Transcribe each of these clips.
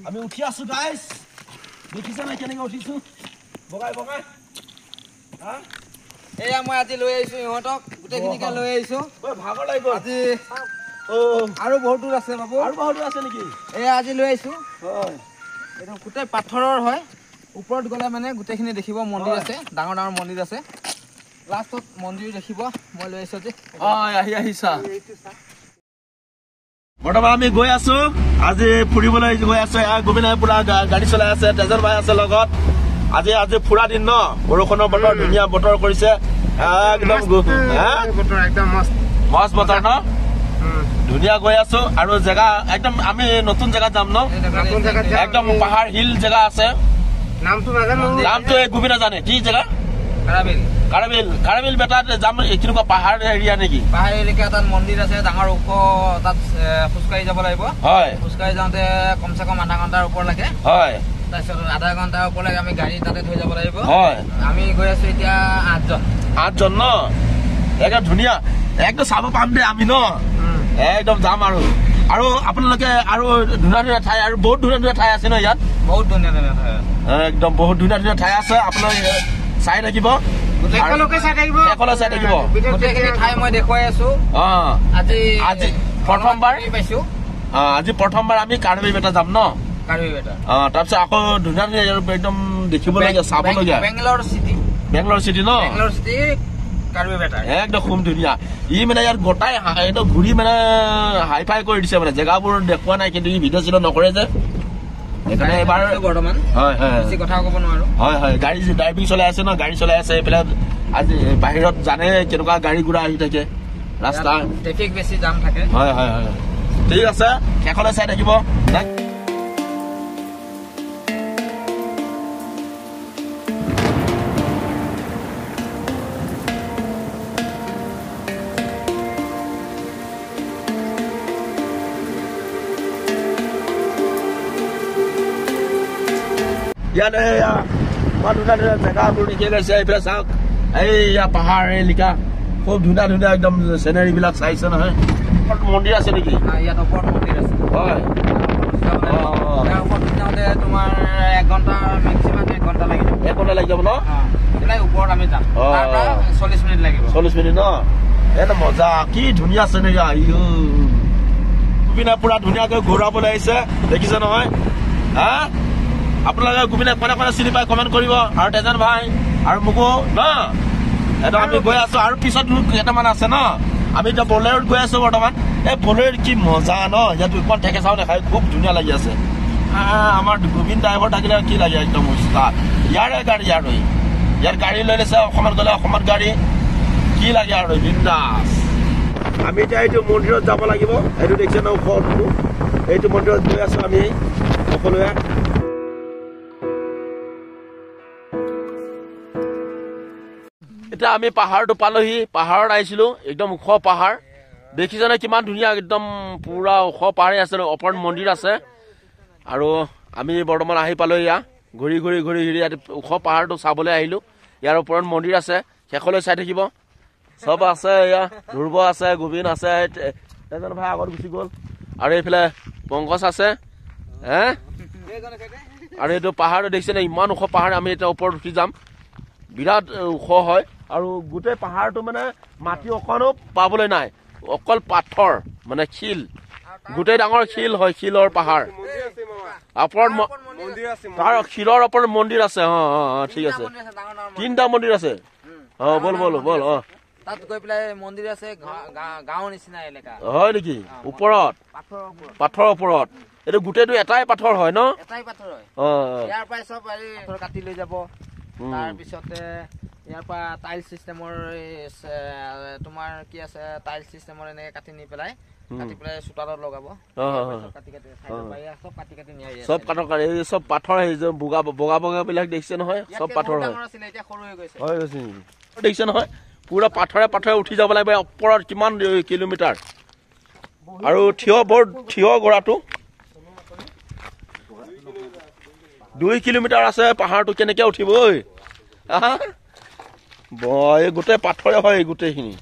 আমি উঠি আছো গাইস দেখিছা না কেনেকৈ উঠিছো বগাই বগাই হা এয়া মই আজি লৈ আহিছো ইহঁতক গোটেইখিনিকে লৈ আহিছো ঐ ভাগৰ লাগি গ'ল আজি আৰু বহুত দূৰ আছে বাবু আৰু বহুত দূৰ আছে নেকি এয়া আজি লৈ আহিছো হয় এইটো গোটেই পাথৰৰ হয় ওপৰত গ'লে মানে গোটেইখিনি দেখিব মন্দিৰ আছে ডাঙৰ ডাঙৰ মন্দিৰ আছে লাষ্টত মন্দিৰ দেখিব মই লৈ আহিছো আজি আহিছা বৰ্তমান আমি গৈ আছো আজি ফুৰিবলৈ গৈ আছো গোবিনাই পুৰা গাড়ী চলাই আছে তেজৰ ভাই আছে লগত আজি ফুৰা দিন ন বৰষুণৰ বতৰ ধুনীয়া বতৰ কৰিছে একদম বতৰ একদম মস্ত বতৰ ন ধুনীয়া গৈ আছো আৰু জেগা একদম আমি নতুন জেগাত যাম ন একদম পাহাৰ হিল জেগা আছে নামটো গোবিনা জানে কি জেগা কাৰাবিল বেটাত যাম কেনেকুৱা পাহাৰ এৰিয়া নেকি পাহাৰ এলেকা তাত মন্দিৰ আছে ডাঙৰ ওখ তাত খোজকাঢ়ি যাব লাগিব হয় খোজকাঢ়ি যাওঁতে কমচে কম আধা ঘণ্টাৰ ওপৰ লাগে হয় তাৰপিছত আধা ঘণ্টাৰ ওপৰ লাগে আমি গাড়ী তাতে থৈ যাব লাগিব হয় আমি গৈ আছো এতিয়া 8জন ন একদম ধুনীয়া একদম চাব পাম দে আমি ন একদম যাম আৰু আপোনালোকে আৰু ধুনীয়া ধুনীয়া ঠাই আৰু বহুত ধুনীয়া ধুনীয়া ঠাই আছে ন ইয়াত বহুত ধুনীয়া ধুনীয়া ঠাই একদম বহুত ধুনীয়া ধুনীয়া ঠাই আছে আপোনালোকে চাই থাকিব গোটেইখিনি ঠাই মই দেখুৱাই আছো আজি প্ৰথমবাৰ আমি কাৰ্বি বেটা যাম ন তাৰপিছত আকৌ ধুনীয়া ধুনীয়া একদম দেখিবলগীয়া চাবলগীয়া বেংগলৰ চিটি ন একদম খুব ধুনীয়া ই মানে ইয়াত গোটাই একদম ঘূৰি মানে হাই ফাই কৰি দিছে মানে জেগাবোৰ দেখুওৱা নাই কিন্তু ই ভিডিঅ' চিডিঅ' নকৰে যে সেইকাৰণে এবাৰ বৰ্তমান কথা ক'ব নোৱাৰো হয় গাড়ী ড্ৰাইভিং চলাই আছে ন গাড়ী চলাই আছে এইফালে আজি বাহিৰত জানে কেনেকুৱা গাড়ী ঘোঁৰা আহি থাকে ৰাস্তা ট্ৰেফিক বেছি জাম থাকে হয় ঠিক আছে শেষলৈ চাই থাকিব ইয়াতে ধুনীয়া ধুনীয়া জেগাবোৰ দেখি গৈছে এইফালে চাওক এইয়া পাহাৰ এলেকা খুব ধুনীয়া ধুনীয়া একদম চিনেৰী বিলাক চাইছে নহয় মন্দিৰ আছে নেকি ইয়াত ওপৰত মন্দিৰ আছে হয় তোমাৰ 1 ঘণ্টা মেক্সিমাম 1 ঘণ্টা লাগিব 1 ঘণ্টা লাগি যাব ন ওপৰত আমি যাম 40 মিনিট লাগিব 40 মিনিট ন এটা মজা কি ধুনীয়া চিনেৰী গোবিনা পুৰা ধুনীয়াকৈ ঘূৰাবলৈ আহিছে দেখিছে নহয় হা আপোনালোকে গোবিনা কোনে কোনে চিনি পাই কমেণ্ট কৰিব আৰু তেজন ভাই আৰু মোকো ন এটা আমি গৈ আছো আৰু পিছত কেইটামান আছে ন আমি এতিয়া বলেৰত গৈ আছো বৰ্তমান এই বলেৰ কি মজা ন ইয়াত অকণ ঠেকে চাও দেখাই খুব ধুনীয়া লাগি আছে আমাৰ গোবিন্দ ড্ৰাইভাৰ থাকিলে কি লাগে একদম উস্তাদ ইয়াৰে গাড়ী ইয়াৰ গাড়ী লৈ লৈছে অসমত গ'লে অসমত গাড়ী কি লাগে আৰু বিন্দাছ আমি এতিয়া এইটো মন্দিৰত যাব লাগিব এইটো দেখিছে ন ওপৰটো এইটো মন্দিৰত গৈ আছো আমি সকলোৱে এতিয়া আমি পাহাৰটো পালোহি পাহাৰত আহিছিলো একদম ওখ পাহাৰ দেখিছানে কিমান ধুনীয়া একদম পুৰা ওখ পাহাৰে আছে ওপৰত মন্দিৰ আছে আৰু আমি বৰ্তমান আহি পালো ইয়াত ঘূৰি ইয়াত ওখ পাহাৰটো চাবলৈ আহিলো ইয়াৰ ওপৰত মন্দিৰ আছে শেষলৈ চাই থাকিব চব আছে এয়া ধ্ৰুৱ আছে গোবিন আছে এজন ভাই আগত গুচি গ'ল আৰু এইফালে পংকজ আছে আৰু এইটো পাহাৰটো দেখিছেনে ইমান ওখ পাহাৰ আমি এতিয়া ওপৰত উঠি যাম বিৰাট ওখ হয় আৰু গোটেই পাহাৰটো মানে মাটি অকণো পাবলৈ নাই অকল পাথৰ মানে শিল গোটেই ডাঙৰ শিল হয় শিলৰ পাহাৰ তাৰ শিলৰ ওপৰত মন্দিৰ আছে ঠিক আছে 3টা মন্দিৰ আছে বল তাত গৈ পেলাই মন্দিৰ আছে গাঁৱৰ নিচিনা এলেকা হয় নেকি ওপৰত পাথৰৰ ওপৰত এইটো গোটেইটো এটাই পাথৰ হয় ন এটাই পাথৰ হয় ইয়াৰ পৰাই চব পাথৰ কাটি লৈ যাব তাৰপিছতে ইয়াৰ পৰা টাইল চিষ্টেমৰ তোমাৰ কি আছে টাইল চিষ্টেমৰ এনেকে কাটি নি পেলাই চোতালত লগাব চব পাথৰ বগা বিলাক দেখিছে নহয় চব পাথৰ হয় দেখিছে নহয় পুৰা পাথৰে উঠি যাব লাগিব ওপৰত কিমান কিলোমিটাৰ আৰু থিয় গৰাটো 2 কিলোমিটাৰ আছে পাহাৰটো কেনেকে উঠিব গোটেই পাথৰে হয় গোটেইখিনি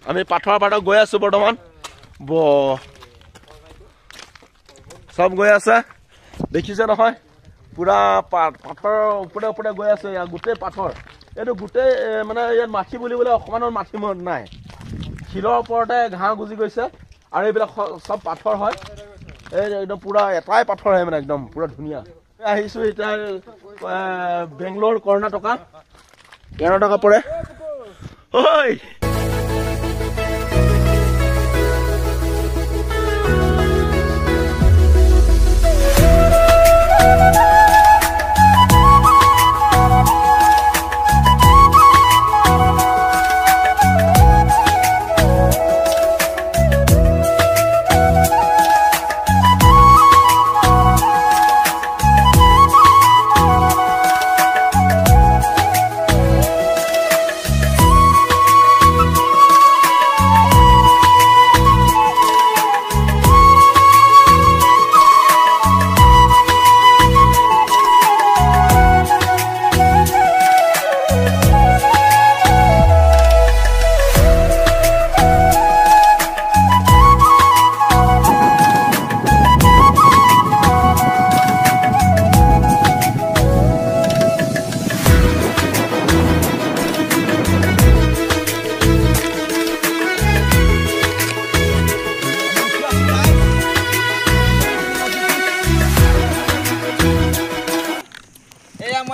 আমি পাথৰ পাথৰ গৈ আছো বৰ্তমান চব গৈ আছে দেখিছে নহয় পুৰা পাথৰ ওপৰে ওপৰে গৈ আছে গোটেই পাথৰ এইটো গোটেই মানে ইয়াত মাটি বুলিবলৈ অকমানৰ মাটি নাই শিলৰ ওপৰতে ঘাঁহ গুজি গৈছে আৰু এইবিলাক চব পাথৰ হয় এই একদম পুৰা এটাই পাথৰ হয় মানে একদম পুৰা ধুনীয়া আহিছো এতিয়া বেংগলোৰ কৰ্ণাটকা পৰে ঐ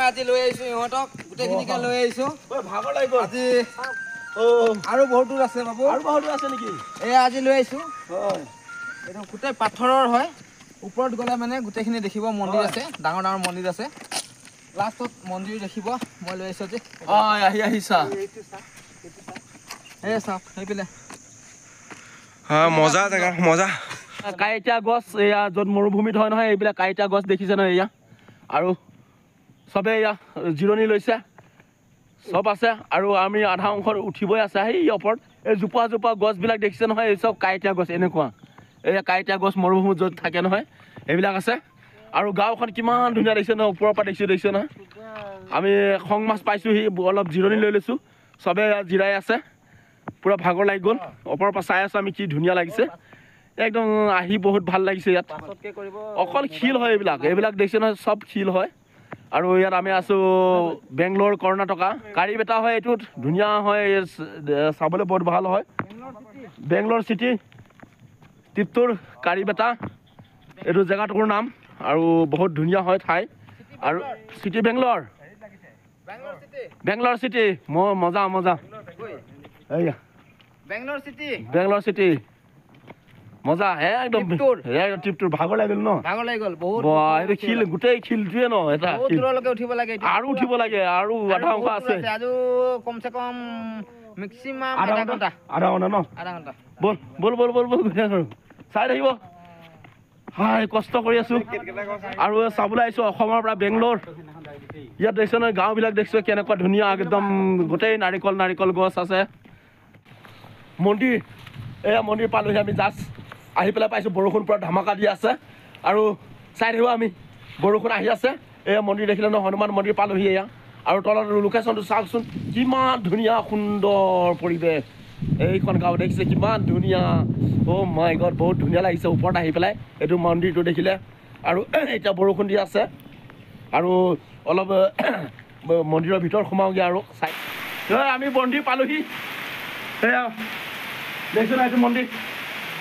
আজি লৈ আহিছো ইহঁতক গোটেইখিনিকে লৈ আহিছো ভাগৰ লাগি গ'ল আজি আৰু বহুত দূৰ আছে বাবু আৰু বহুত দূৰ আছে নেকি আজি লৈ আহিছো এইটো গোটেই পাথৰৰ হয় ওপৰত গ'লে মানে গোটেইখিনি দেখিব মন্দিৰ আছে ডাঙৰ ডাঙৰ মন্দিৰ আছে লাষ্টত মন্দিৰ দেখিব মই লৈ আহিছো যে আহিছা চাওক সেইপিনে মজা জেগা মজা কাইটা গছ এয়া য'ত মৰুভূমিত হয় নহয় এইবিলাক কাইটা গছ দেখিছে নহয় এয়া আৰু চবে এয়া জিৰণি লৈছে চব আছে আৰু আমি আধা অংশত উঠিবই আছে সেই ওপৰত এই জোপা গছবিলাক দেখিছে নহয় এই চব কাইটা গছ এনেকুৱা এই কাইটা গছ মৰুভূমিত য'ত থাকে নহয় এইবিলাক আছে আৰু গাঁওখন কিমান ধুনীয়া দেখিছে নহয় ওপৰৰ পৰা দেখিছে নহয় আমি খং মাছ পাইছোঁহি অলপ জিৰণি লৈ লৈছোঁ চবে জিৰাই আছে পুৰা ভাগৰ লাগি গ'ল ওপৰৰ পৰা চাই আছোঁ আমি কি ধুনীয়া লাগিছে একদম আহি বহুত ভাল লাগিছে ইয়াত অকল শিল হয় এইবিলাক দেখিছে নহয় চব শিল হয় আৰু ইয়াত আমি আছো বেংগলোৰ কৰ্ণাটকা কাৰিবেটা হয় এইটোত ধুনীয়া হয় চাবলৈ বহুত ভাল হয় বেংগলোৰ চিটি টিপ্তুৰ কাৰিবেটা এইটো জেগাটোৰ নাম আৰু বহুত ধুনীয়া হয় ঠাই আৰু চিটি বেংগলোৰ চিটি মজা এইয়া বেংগলোৰ চিটি মজা একদম টিপটোৰ ভাগৰ লাগিল ন এইটো শিল গোটেই শিলটোৱে ন এটা উঠিব লাগে আৰু উঠিব লাগে আৰু আধা অংশ আছে কমচে কম মেক্সিমাম আধা ঘণ্টা ন বল চাই থাকিব কষ্ট কৰি আছো আৰু চাবলৈ আহিছো অসমৰ পৰা বেংগলোৰ ইয়াত দেখিছে নহয় গাঁওবিলাক দেখিছো কেনেকুৱা ধুনীয়া একদম গোটেই নাৰিকল গছ আছে মন্দিৰ এয়া মন্দিৰ পালোহি আমি জাষ্ট আহি পেলাই পাইছোঁ বৰষুণ পুৰা ধামাকা দি আছে আৰু চাই থাকিব আমি বৰষুণ আহি আছে এয়া মন্দিৰ দেখিলে ন হনুমান মন্দিৰ পালোহি এয়া আৰু তলত লোকেশ্যনটো চাওকচোন কিমান ধুনীয়া সুন্দৰ পৰিৱেশ এইখন গাঁও দেখিছে কিমান ধুনীয়া মাই গড বহুত ধুনীয়া লাগিছে ওপৰত আহি পেলাই এইটো মন্দিৰটো দেখিলে আৰু এতিয়া বৰষুণ দি আছে আৰু অলপ মন্দিৰৰ ভিতৰত সোমাওঁগৈ আৰু চাই আমি মন্দিৰ পালোহি এয়া দেখিছোঁ না এইটো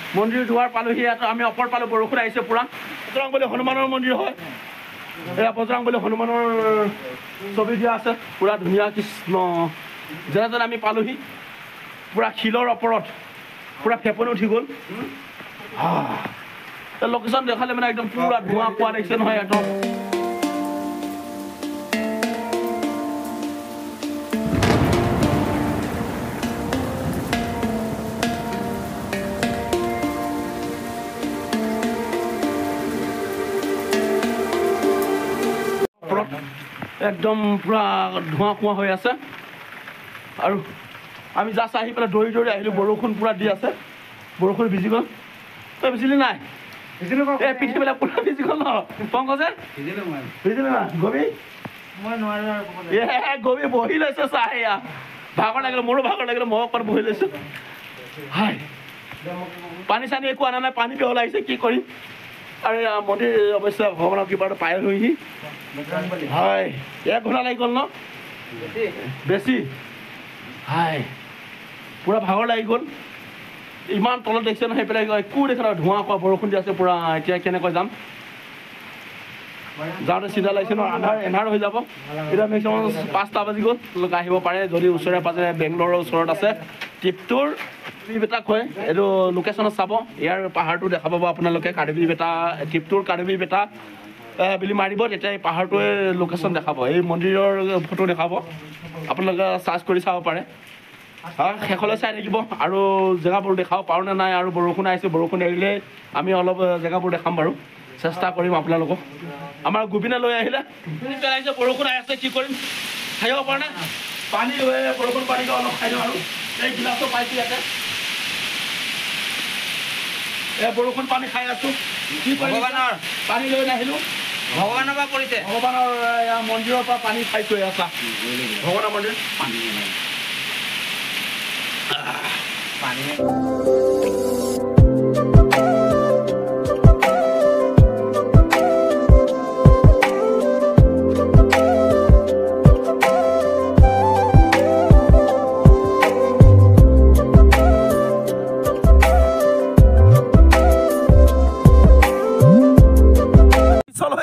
মন্দিৰ দুৱাৰ পালোহি ইয়াত আমি ওপৰত পালোঁ বৰষুণ আহিছে পুৰা বজৰংবলী হনুমানৰ মন্দিৰ হয় এয়া বজৰংবলী হনুমানৰ ছবি দিয়া আছে পুৰা ধুনীয়া কৃষ্ণ যেনে আমি পালোহি পুৰা শিলৰ ওপৰত পুৰা ফেপনি উঠি গ'ল লোকেশ্যন দেখালে মানে একদম পুৰা ধোঁৱা পোৱা দেখিছে নহয় একদম একদম পুৰা ধোঁৱা কোঁৱা হৈ আছে আৰু আমি জাষ্ট আহি পেলাই দৌৰি আহিলোঁ বৰষুণ পুৰা দি আছে বৰষুণ ভিজি গ'ল তই ভিজিলি নাই পিঠি পেলাই পুৰা ভিজি গ'ল ন পংকজে ভিজিলি না গবি গবি বহি লৈছে চাহ এয়া ভাগৰ লাগিলে মোৰো ভাগৰ লাগিলে মই অকণ বহি লৈছোঁ হাই পানী চানী একো অনা নাই, পানী পেলাই আহিছে, কি কৰিম। আৰু মন্দিৰ অৱশ্যে ভগৱানৰ কৃপাটো পাই হৈহি। হয় 1 ঘণ্টা লাগি গ'ল ন বেছি। হয় পূৰা ভাগৰ লাগি গ'ল। ইমান তলত দেখিছে নহয়, সেইফালে একো দেখা নাই, ধোঁৱা কোৱা বৰষুণ দি আছে পূৰা। এতিয়া কেনেকৈ যাম, যাওঁতে চিধা লাগিছে ন, এন্ধাৰ হৈ যাব। এতিয়া মেক্সিমাম 5টা বাজি গ'ল। তেওঁলোকে আহিব পাৰে যদি ওচৰে পাজৰে বেংগলোৰৰ ওচৰত আছে। টিপটোৰ কাৰ্বি-বেটা কয়, এইটো লোকেশ্যনত চাব, ইয়াৰ পাহাৰটো দেখা পাব আপোনালোকে। কাৰ্বি-বেটা, টিপটোৰ কাৰ্বি-বেটা বুলি মাৰিব, তেতিয়া এই পাহাৰটোৱে লোকেশ্যন দেখাব, এই মন্দিৰৰ ফটো দেখাব। আপোনালোকে চাৰ্চ কৰি চাব পাৰে। শেষলৈ চাই থাকিব আৰু জেগাবোৰ দেখাব পাৰোঁ নে নাই। আৰু বৰষুণ আহিছে, বৰষুণ এৰিলে আমি অলপ জেগাবোৰ দেখাম বাৰু, চেষ্টা কৰিম আপোনালোকক। আমাৰ গোবিনে লৈ আহিলে, পেলাইছে, বৰষুণ আহি আছে, কি কৰিম, খাব পৰা নাই। পানী লৈ বৰষুণ পানীকে অলপ খাই দিওঁ। আৰু এই গিলাচটো পাইছোঁ ইয়াতে, এই বৰষুণ পানী খাই আছোঁ। কি ভগৱানৰ পানী লৈ নাহিলোঁ, ভগৱানৰ পৰা পৰিছে, ভগৱানৰ মন্দিৰৰ পৰা পানী খাইছোঁ। আছা ভগৱানৰ মন্দিৰ পানী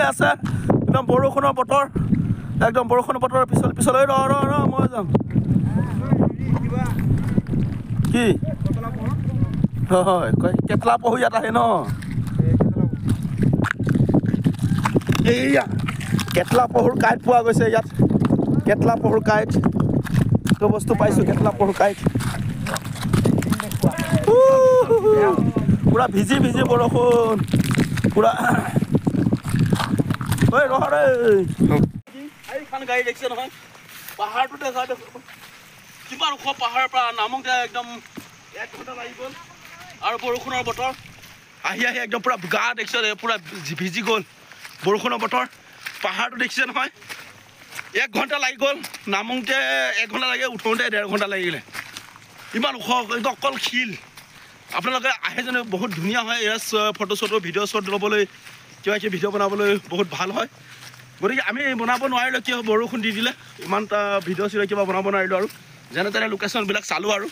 আছে। একদম বৰষুণৰ বতৰ, একদম বৰষুণৰ বতৰ। পিছলৈ ৰ মই যাম। কি হয় কেটলা পহু ইয়াত আহে ন, এইয়া কেটলা পহুৰ কাঁইট পোৱা গৈছে ইয়াত। কেটলা পহুৰ কাঁইট বস্তু পাইছোঁ, কেটলা পহুৰ কাঁইট। পুৰা ভিজি বৰষুণ পুৰা। এইখন গাড়ী দেখিছে নহয়, পাহাৰটো দেখা কিমান ওখ। পাহাৰৰ পৰা নামোতে একদম 1 ঘণ্টা লাগি গ'ল। আৰু বৰষুণৰ বতৰ আহি একদম পুৰা গা দেখিছে, পুৰা ভিজি গ'ল। বৰষুণৰ বতৰ, পাহাৰটো দেখিছে নহয়, 1 ঘণ্টা লাগি গ'ল। নামোতে 1 ঘণ্টা লাগে, উঠোঁতে 1.5 ঘণ্টা লাগিলে। ইমান ওখ, এইটো অকল শিল। আপোনালোকে আহে জানো, বহুত ধুনীয়া হয়। ইয়াৰ ফটো চটো ভিডিঅ' শ্বট ল'বলৈ, কিবা কিবি ভিডিঅ' বনাবলৈ বহুত ভাল হয়। গতিকে আমি বনাব নোৱাৰিলোঁ, কিয় বৰষুণ দি দিলে। ইমানটা ভিডিঅ' চিডিঅ' কিবা বনাব নোৱাৰিলোঁ। আৰু যেনে তেনে লোকেশ্যনবিলাক চালোঁ আৰু